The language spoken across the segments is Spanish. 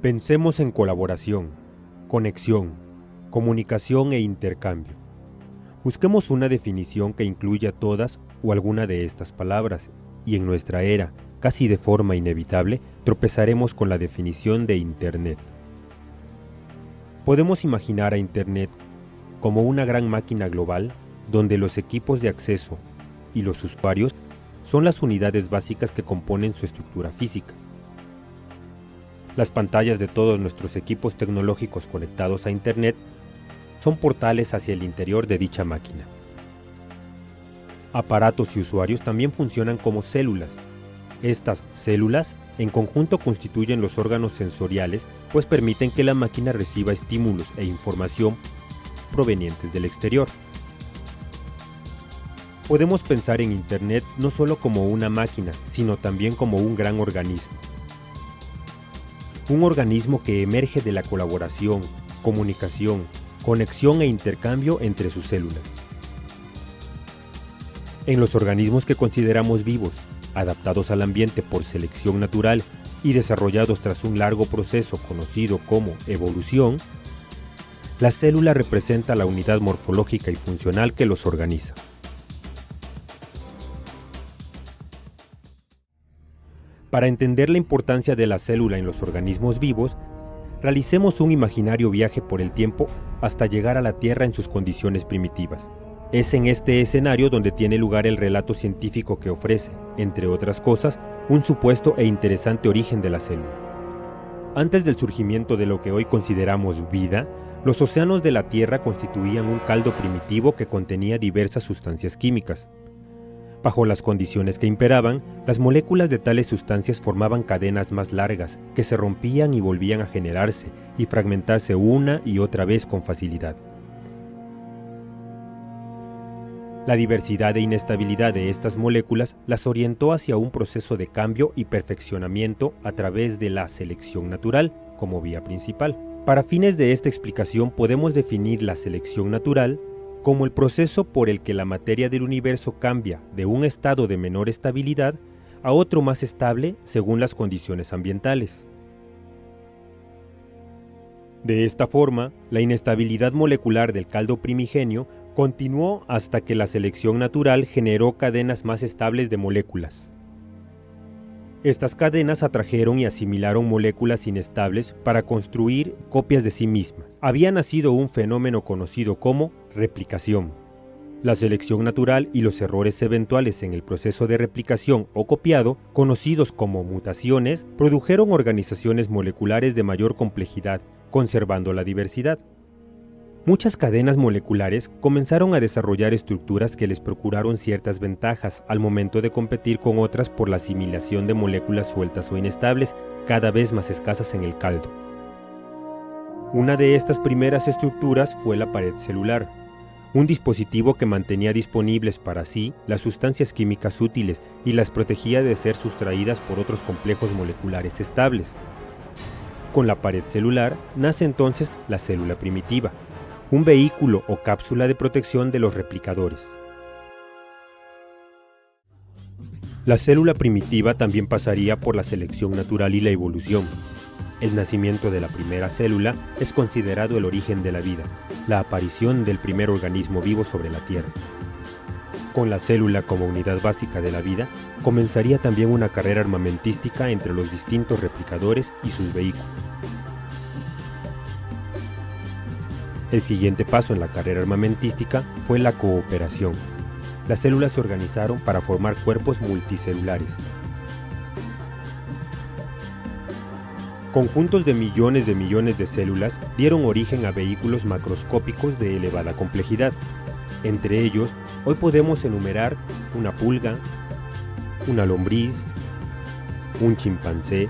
Pensemos en colaboración, conexión, comunicación e intercambio. Busquemos una definición que incluya todas o alguna de estas palabras, y en nuestra era, casi de forma inevitable, tropezaremos con la definición de Internet. Podemos imaginar a Internet como una gran máquina global donde los equipos de acceso y los usuarios son las unidades básicas que componen su estructura física. Las pantallas de todos nuestros equipos tecnológicos conectados a Internet son portales hacia el interior de dicha máquina. Aparatos y usuarios también funcionan como células. Estas células en conjunto constituyen los órganos sensoriales, pues permiten que la máquina reciba estímulos e información provenientes del exterior. Podemos pensar en Internet no solo como una máquina, sino también como un gran organismo. Un organismo que emerge de la colaboración, comunicación, conexión e intercambio entre sus células. En los organismos que consideramos vivos, adaptados al ambiente por selección natural y desarrollados tras un largo proceso conocido como evolución, la célula representa la unidad morfológica y funcional que los organiza. Para entender la importancia de la célula en los organismos vivos, realicemos un imaginario viaje por el tiempo hasta llegar a la Tierra en sus condiciones primitivas. Es en este escenario donde tiene lugar el relato científico que ofrece, entre otras cosas, un supuesto e interesante origen de la célula. Antes del surgimiento de lo que hoy consideramos vida, los océanos de la Tierra constituían un caldo primitivo que contenía diversas sustancias químicas. Bajo las condiciones que imperaban, las moléculas de tales sustancias formaban cadenas más largas, que se rompían y volvían a generarse y fragmentarse una y otra vez con facilidad. La diversidad e inestabilidad de estas moléculas las orientó hacia un proceso de cambio y perfeccionamiento a través de la selección natural como vía principal. Para fines de esta explicación podemos definir la selección natural como el proceso por el que la materia del universo cambia de un estado de menor estabilidad a otro más estable según las condiciones ambientales. De esta forma, la inestabilidad molecular del caldo primigenio continuó hasta que la selección natural generó cadenas más estables de moléculas. Estas cadenas atrajeron y asimilaron moléculas inestables para construir copias de sí mismas. Había nacido un fenómeno conocido como replicación. La selección natural y los errores eventuales en el proceso de replicación o copiado, conocidos como mutaciones, produjeron organizaciones moleculares de mayor complejidad, conservando la diversidad. Muchas cadenas moleculares comenzaron a desarrollar estructuras que les procuraron ciertas ventajas al momento de competir con otras por la asimilación de moléculas sueltas o inestables, cada vez más escasas en el caldo. Una de estas primeras estructuras fue la pared celular, un dispositivo que mantenía disponibles para sí las sustancias químicas útiles y las protegía de ser sustraídas por otros complejos moleculares estables. Con la pared celular nace entonces la célula primitiva, un vehículo o cápsula de protección de los replicadores. La célula primitiva también pasaría por la selección natural y la evolución. El nacimiento de la primera célula es considerado el origen de la vida, la aparición del primer organismo vivo sobre la Tierra. Con la célula como unidad básica de la vida, comenzaría también una carrera armamentística entre los distintos replicadores y sus vehículos. El siguiente paso en la carrera armamentística fue la cooperación. Las células se organizaron para formar cuerpos multicelulares. Conjuntos de millones de células dieron origen a vehículos macroscópicos de elevada complejidad. Entre ellos, hoy podemos enumerar una pulga, una lombriz, un chimpancé,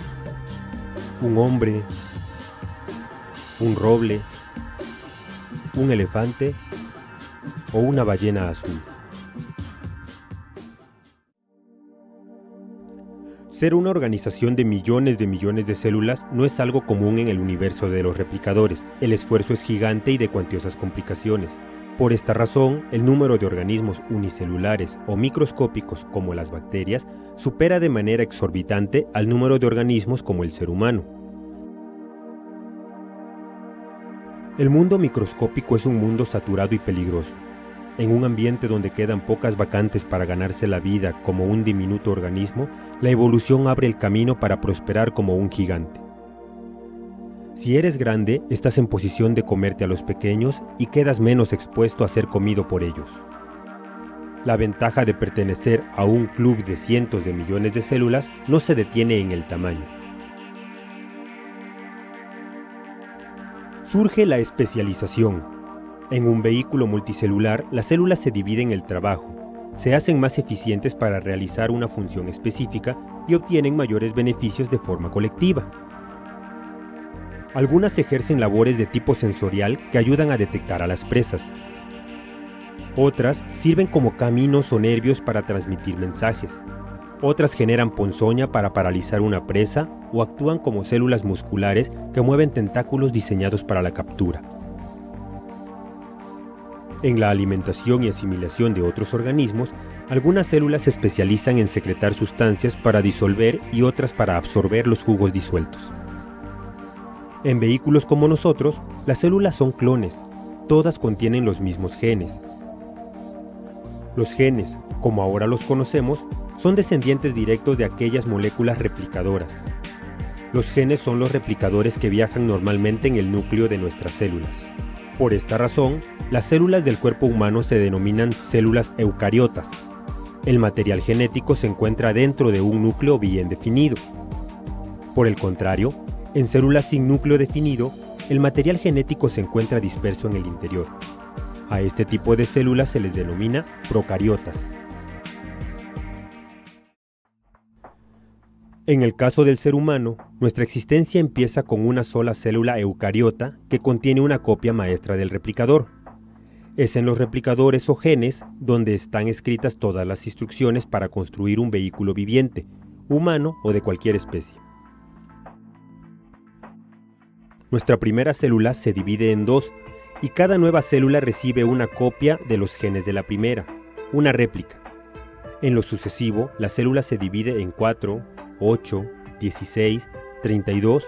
un hombre, un roble, un elefante o una ballena azul. Ser una organización de millones de células no es algo común en el universo de los replicadores. El esfuerzo es gigante y de cuantiosas complicaciones. Por esta razón, el número de organismos unicelulares o microscópicos como las bacterias supera de manera exorbitante al número de organismos como el ser humano. El mundo microscópico es un mundo saturado y peligroso. En un ambiente donde quedan pocas vacantes para ganarse la vida como un diminuto organismo, la evolución abre el camino para prosperar como un gigante. Si eres grande, estás en posición de comerte a los pequeños y quedas menos expuesto a ser comido por ellos. La ventaja de pertenecer a un club de cientos de millones de células no se detiene en el tamaño. Surge la especialización. En un vehículo multicelular, las células se dividen el trabajo, se hacen más eficientes para realizar una función específica y obtienen mayores beneficios de forma colectiva. Algunas ejercen labores de tipo sensorial que ayudan a detectar a las presas. Otras sirven como caminos o nervios para transmitir mensajes. Otras generan ponzoña para paralizar una presa o actúan como células musculares que mueven tentáculos diseñados para la captura. En la alimentación y asimilación de otros organismos, algunas células se especializan en secretar sustancias para disolver y otras para absorber los jugos disueltos. En vehículos como nosotros, las células son clones, todas contienen los mismos genes. Los genes, como ahora los conocemos, son descendientes directos de aquellas moléculas replicadoras. Los genes son los replicadores que viajan normalmente en el núcleo de nuestras células. Por esta razón, las células del cuerpo humano se denominan células eucariotas. El material genético se encuentra dentro de un núcleo bien definido. Por el contrario, en células sin núcleo definido, el material genético se encuentra disperso en el interior. A este tipo de células se les denomina procariotas. En el caso del ser humano, nuestra existencia empieza con una sola célula eucariota que contiene una copia maestra del replicador. Es en los replicadores o genes donde están escritas todas las instrucciones para construir un vehículo viviente, humano o de cualquier especie. Nuestra primera célula se divide en dos y cada nueva célula recibe una copia de los genes de la primera, una réplica. En lo sucesivo, la célula se divide en 4, 8, 16, 32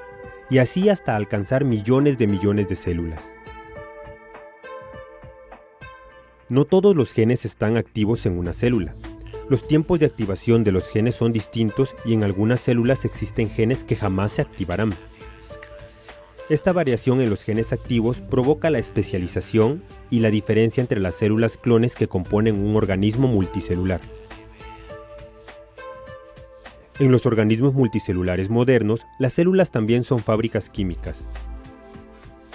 y así hasta alcanzar millones de células. No todos los genes están activos en una célula. Los tiempos de activación de los genes son distintos y en algunas células existen genes que jamás se activarán. Esta variación en los genes activos provoca la especialización y la diferencia entre las células clones que componen un organismo multicelular. En los organismos multicelulares modernos, las células también son fábricas químicas.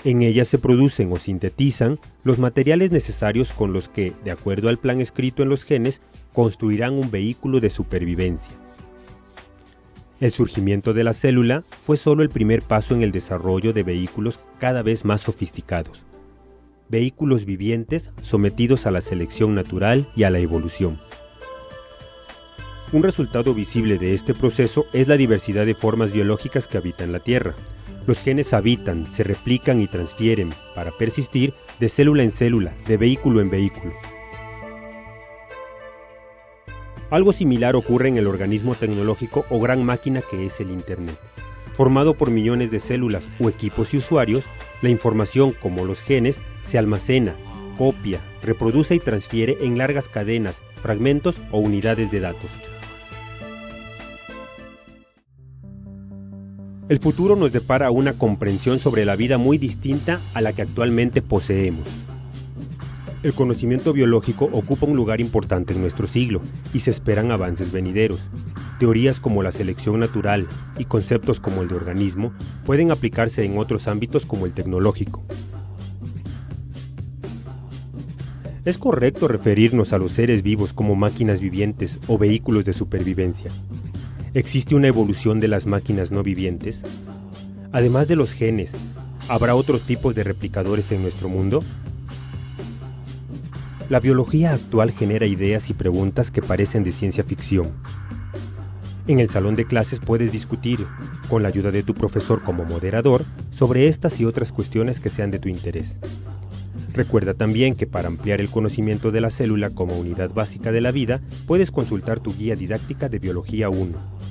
En ellas se producen o sintetizan los materiales necesarios con los que, de acuerdo al plan escrito en los genes, construirán un vehículo de supervivencia. El surgimiento de la célula fue solo el primer paso en el desarrollo de vehículos cada vez más sofisticados. Vehículos vivientes sometidos a la selección natural y a la evolución. Un resultado visible de este proceso es la diversidad de formas biológicas que habitan la Tierra. Los genes habitan, se replican y transfieren, para persistir, de célula en célula, de vehículo en vehículo. Algo similar ocurre en el organismo tecnológico o gran máquina que es el Internet. Formado por millones de células o equipos y usuarios, la información, como los genes, se almacena, copia, reproduce y transfiere en largas cadenas, fragmentos o unidades de datos. El futuro nos depara una comprensión sobre la vida muy distinta a la que actualmente poseemos. El conocimiento biológico ocupa un lugar importante en nuestro siglo y se esperan avances venideros. Teorías como la selección natural y conceptos como el de organismo pueden aplicarse en otros ámbitos como el tecnológico. ¿Es correcto referirnos a los seres vivos como máquinas vivientes o vehículos de supervivencia? ¿Existe una evolución de las máquinas no vivientes? Además de los genes, ¿habrá otros tipos de replicadores en nuestro mundo? La biología actual genera ideas y preguntas que parecen de ciencia ficción. En el salón de clases puedes discutir, con la ayuda de tu profesor como moderador, sobre estas y otras cuestiones que sean de tu interés. Recuerda también que para ampliar el conocimiento de la célula como unidad básica de la vida, puedes consultar tu guía didáctica de Biología 1.